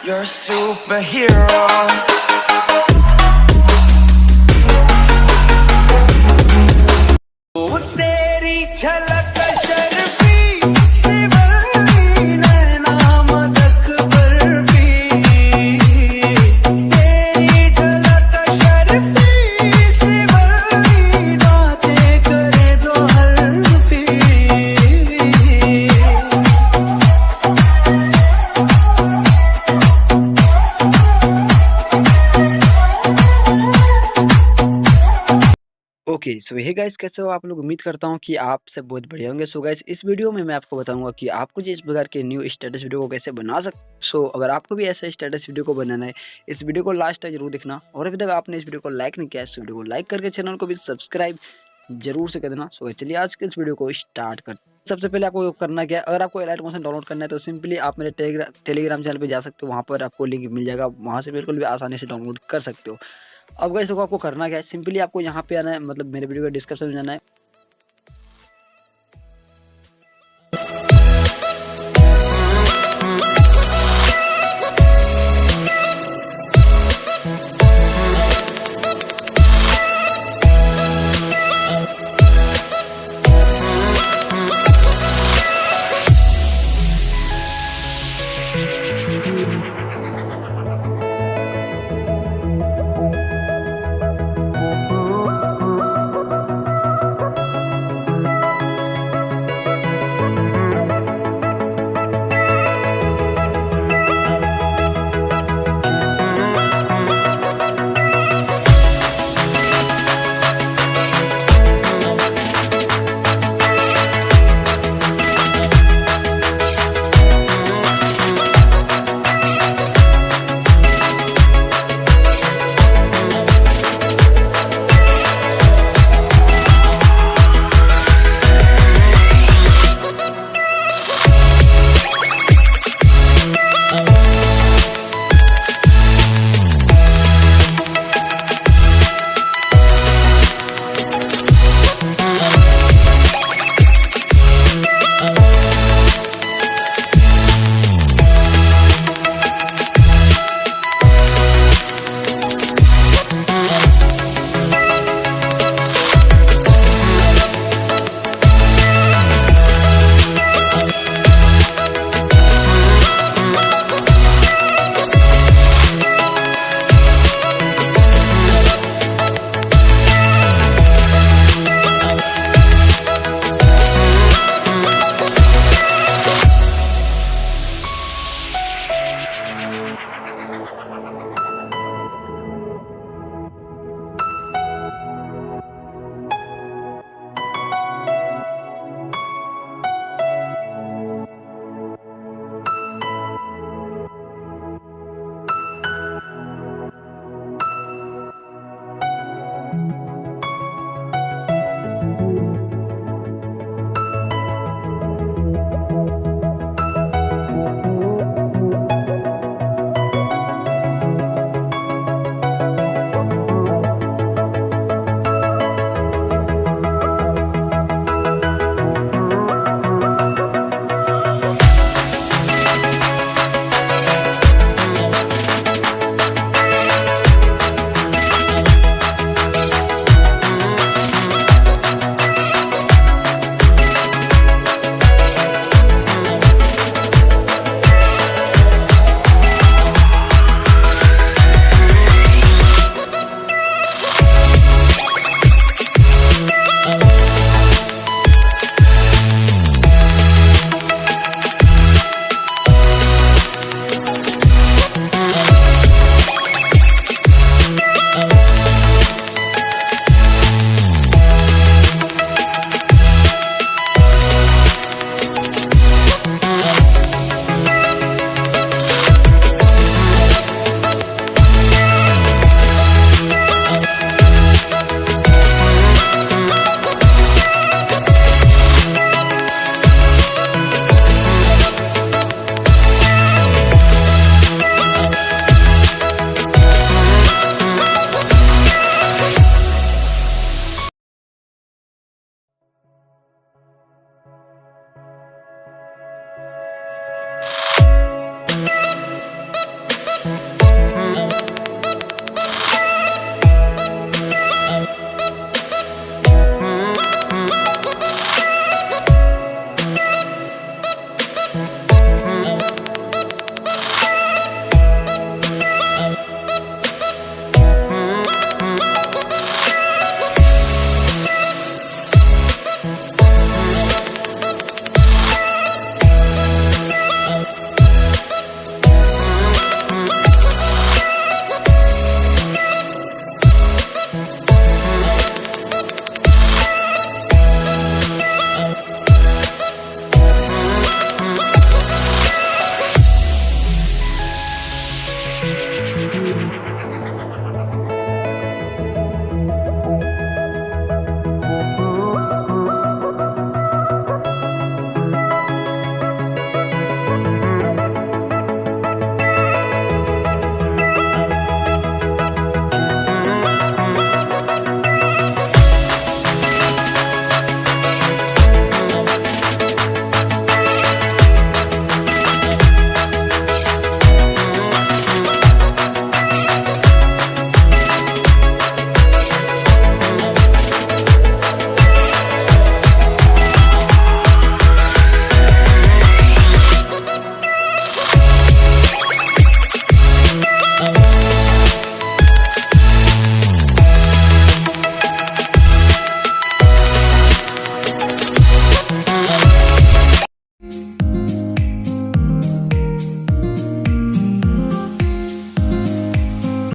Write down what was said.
You're a superhero. तेरी झलक शर्फी शिवरी नैना मदक बर्फी तेरी झलक शर्फी शिवरी बातें करे दो हल्फी ओके सो हे गाइस, कैसे हो आप लोग? उम्मीद करता हूँ कि आप सब बहुत बढ़िया होंगे। सो गाइस, इस वीडियो में मैं आपको बताऊंगा कि आपको जिस प्रकार के न्यू स्टेटस वीडियो को कैसे बना सकते। सो अगर आपको भी ऐसा स्टेटस वीडियो को बनाना है, इस वीडियो को लास्ट तक जरूर देखना। और अभी तक आपने इस वीडियो को लाइक नहीं किया है, इस वीडियो को लाइक करके चैनल को भी सब्सक्राइब जरूर से कर देना। सो चलिए आज के इस वीडियो को स्टार्ट करते हैं। सबसे पहले आपको करना क्या है, अगर आपको एलाइट मोशन डाउनलोड करना है तो सिंपली आप मेरे टेलीग्राम चैनल पे जा सकते हो। वहाँ पर आपको लिंक मिल जाएगा, वहाँ से बिल्कुल भी आसानी से डाउनलोड कर सकते हो। अब गाइस देखो, आपको करना क्या है, सिंपली आपको यहाँ पे आना है, मतलब मेरे वीडियो के डिस्क्रिप्शन में जाना है।